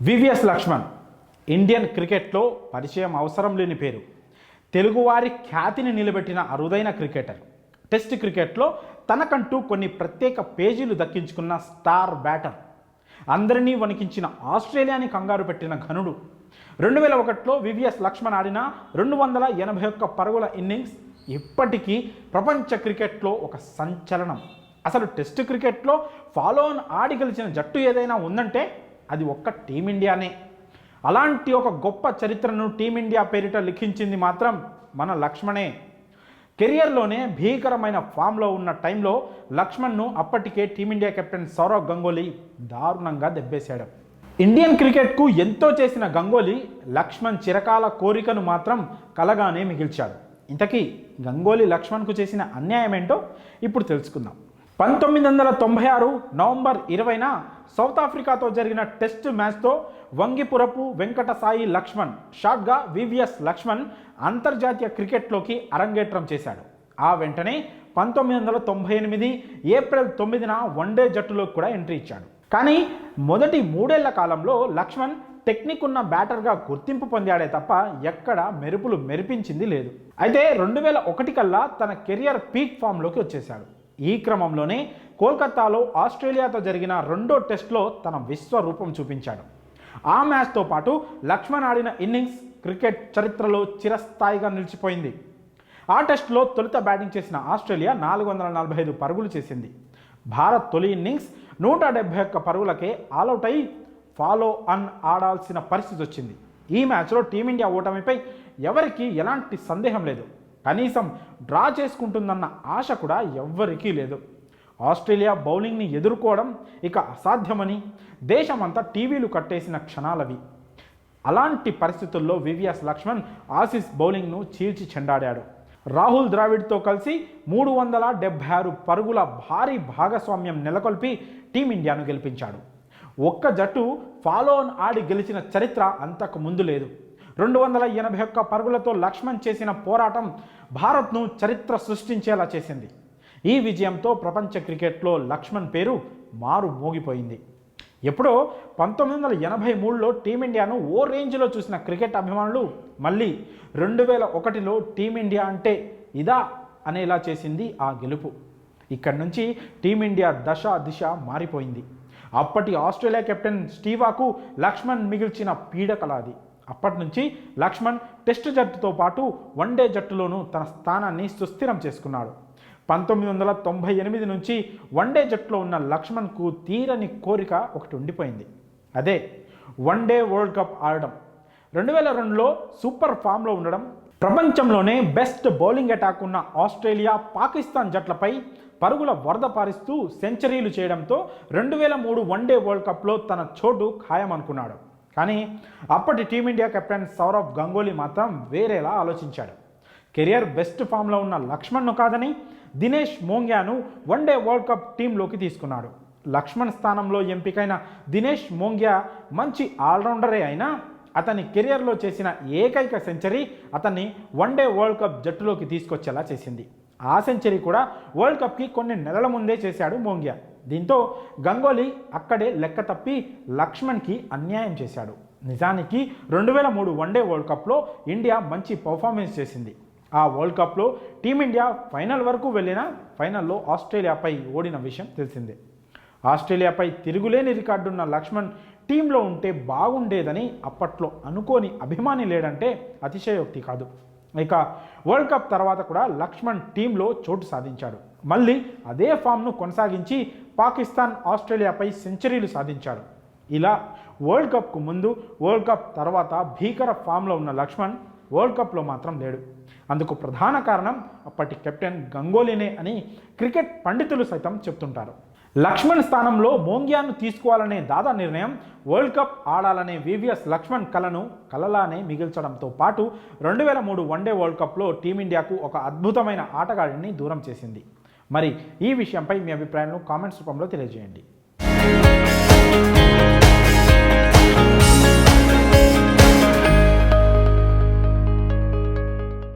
VVS Laxman Indian క్రికెట్లో పరిచయం అవసరం లేని పేరు. తెలుగువారి ఖ్యాతిని నిలబెట్టిన అరుదైన క్రికెటర్. టెస్ట్ క్రికెట్లో తనకంటూ కొన్ని ప్రత్యేక పేజీలు దక్కించుకున్న స్టార్ బ్యాటర్. అందరినీ వణికించిన ఆస్ట్రేలియాని కంగారు పెట్టిన ఘనుడు. 2001లో వివిఎస్ లక్ష్మణ్ ఆడిన 281 పరుగుల ఇన్నింగ్స్ ఇప్పటికీ ప్రపంచ క్రికెట్లో ఒక సంచలనం. అసలు టెస్ట్ క్రికెట్లో ఫాలో ఆన్ ఆడి గెలిచిన జట్టు ఏదైనా ఉందంటే అది ఒక్క టీమిండియానే. అలాంటి ఒక గొప్ప చరిత్రను టీమిండియా పేరిట లిఖించింది మాత్రం మన లక్ష్మణే. కెరియర్లోనే భీకరమైన ఫామ్లో ఉన్న టైంలో లక్ష్మణ్ను అప్పటికే టీమిండియా కెప్టెన్ సౌరవ్ గంగూలీ దారుణంగా దెబ్బేశాడు. ఇండియన్ క్రికెట్కు ఎంతో చేసిన గంగూలీ లక్ష్మణ్ చిరకాల కోరికను మాత్రం కలగానే మిగిల్చాడు. ఇంతకీ గంగూలీ లక్ష్మణ్కు చేసిన అన్యాయం ఏంటో ఇప్పుడు తెలుసుకుందాం. 1996 నవంబర్ 20న సౌత్ ఆఫ్రికాతో జరిగిన టెస్ట్ మ్యాచ్తో వంగిపురపు వెంకటసాయి లక్ష్మణ్, షార్ట్గా వివిఎస్ లక్ష్మణ్ అంతర్జాతీయ క్రికెట్లోకి అరంగేట్రం చేశాడు. ఆ వెంటనే 1998 ఏప్రిల్ 9న వన్డే జట్టులోకి కూడా ఎంట్రీ ఇచ్చాడు. కానీ మొదటి 3 ఏళ్ల కాలంలో లక్ష్మణ్ టెక్నిక్ ఉన్న బ్యాటర్గా గుర్తింపు పొందాడే తప్ప ఎక్కడ మెరుపులు మెరిపించింది లేదు. అయితే 2001 కల్లా తన కెరియర్ పీక్ ఫామ్లోకి వచ్చేశాడు. ఈ క్రమంలోనే కోల్కతాలో ఆస్ట్రేలియాతో జరిగిన 2వ టెస్ట్లో తన విశ్వరూపం చూపించాడు. ఆ మ్యాచ్తో పాటు లక్ష్మణ్ ఆడిన ఇన్నింగ్స్ క్రికెట్ చరిత్రలో చిరస్థాయిగా నిలిచిపోయింది. ఆ టెస్ట్లో తొలుత బ్యాటింగ్ చేసిన ఆస్ట్రేలియా 445 పరుగులు చేసింది. భారత్ తొలి ఇన్నింగ్స్ 171 పరుగులకే ఆల్అవుట్ అయి ఫాలో ఆన్ ఆడాల్సిన పరిస్థితి వచ్చింది. ఈ మ్యాచ్లో టీమిండియా ఓటమిపై ఎవరికీ ఎలాంటి సందేహం లేదు. కనీసం డ్రా చేసుకుంటుందన్న ఆశ కూడా ఎవ్వరికీ లేదు. ఆస్ట్రేలియా బౌలింగ్ని ఎదుర్కోవడం ఇక అసాధ్యమని దేశమంతా టీవీలు కట్టేసిన క్షణాలవి. అలాంటి పరిస్థితుల్లో వివిఎస్ లక్ష్మణ్ ఆసీస్ బౌలింగ్ను చీల్చి చెండాడాడు. రాహుల్ ద్రావిడ్తో కలిసి 376 పరుగుల భారీ భాగస్వామ్యం నెలకొల్పి టీమిండియాను గెలిపించాడు. ఒక్క జట్టు ఫాలో ఆన్ ఆడి గెలిచిన చరిత్ర అంతకు ముందు లేదు. 281 పరుగులతో లక్ష్మణ్ చేసిన పోరాటం భారత్ను చరిత్ర సృష్టించేలా చేసింది. ఈ విజయంతో ప్రపంచ క్రికెట్లో లక్ష్మణ్ పేరు మారు మోగిపోయింది. ఎప్పుడో 1983లో టీమిండియాను ఓ రేంజ్లో చూసిన క్రికెట్ అభిమానులు మళ్ళీ 2001లో టీమిండియా అంటే ఇదా అనేలా చేసింది ఆ గెలుపు. ఇక్కడి నుంచి టీమిండియా దశ దిశ మారిపోయింది. అప్పటి ఆస్ట్రేలియా కెప్టెన్ స్టీవాకు లక్ష్మణ్ మిగిల్చిన పీడకలాది. అప్పటి నుంచి లక్ష్మణ్ టెస్ట్ జట్టుతో పాటు వన్డే జట్టులోనూ తన స్థానాన్ని సుస్థిరం చేసుకున్నాడు. 1998 నుంచి వన్డే జట్టులో ఉన్న లక్ష్మణ్కు తీరని కోరిక ఒకటి ఉండిపోయింది. అదే వన్డే వరల్డ్ కప్ ఆడడం. 2002లో సూపర్ ఫామ్లో ఉండడం, ప్రపంచంలోనే బెస్ట్ బౌలింగ్ అటాక్ ఉన్న ఆస్ట్రేలియా, పాకిస్తాన్ జట్లపై పరుగుల వరద పారిస్తూ సెంచరీలు చేయడంతో 2003 వన్డే వరల్డ్ కప్లో తన చోటు ఖాయమనుకున్నాడు. కానీ అప్పటి టీమిండియా కెప్టెన్ సౌరవ్ గంగూలీ మాత్రం వేరేలా ఆలోచించాడు. కెరియర్ బెస్ట్ ఫామ్లో ఉన్న లక్ష్మణ్ను కాదని దినేష్ మోంగియాను వన్డే వరల్డ్ కప్ టీంలోకి తీసుకున్నాడు. లక్ష్మణ్ స్థానంలో ఎంపికైన దినేష్ మోంగియా మంచి ఆల్రౌండరే అయినా అతని కెరియర్లో చేసిన ఏకైక సెంచరీ అతన్ని వన్డే వరల్డ్ కప్ జట్టులోకి తీసుకొచ్చేలా చేసింది. ఆ సెంచరీ కూడా వరల్డ్ కప్కి కొన్ని నెలల ముందే చేశాడు మోంగియా. దీంతో గంగూలీ అక్కడే లెక్క తప్పి లక్ష్మణ్కి అన్యాయం చేశాడు. నిజానికి 2003 వన్డే వరల్డ్ కప్లో ఇండియా మంచి పర్ఫార్మెన్స్ చేసింది. ఆ వరల్డ్ కప్లో టీమిండియా ఫైనల్ వరకు వెళ్ళినా ఫైనల్లో ఆస్ట్రేలియాపై ఓడిన విషయం తెలిసిందే. ఆస్ట్రేలియాపై తిరుగులేని రికార్డున్న లక్ష్మణ్ టీంలో ఉంటే బాగుండేదని అప్పట్లో అనుకోని అభిమాని లేడంటే అతిశయోక్తి కాదు. ఇక వరల్డ్ కప్ తర్వాత కూడా లక్ష్మణ్ టీంలో చోటు సాధించాడు. మళ్ళీ అదే ఫామ్ను కొనసాగించి పాకిస్తాన్, ఆస్ట్రేలియాపై సెంచరీలు సాధించాడు. ఇలా వరల్డ్ కప్కు ముందు, వరల్డ్ కప్ తర్వాత భీకర ఫామ్లో ఉన్న లక్ష్మణ్ వరల్డ్ కప్లో మాత్రం లేడు. అందుకు ప్రధాన కారణం అప్పటి కెప్టెన్ గంగూలీనే అని క్రికెట్ పండితులు సైతం చెప్తుంటారు. లక్ష్మణ్ స్థానంలో మోంగియాను తీసుకోవాలనే దాదా నిర్ణయం వరల్డ్ కప్ ఆడాలనే వివిఎస్ లక్ష్మణ్ కలను కలలానే మిగిల్చడంతో పాటు 2003 వన్డే వరల్డ్ కప్లో టీమిండియాకు ఒక అద్భుతమైన ఆటగాడిని దూరం చేసింది. మరి ఈ విషయంపై మీ అభిప్రాయాలను కామెంట్స్ రూపంలో తెలియజేయండి.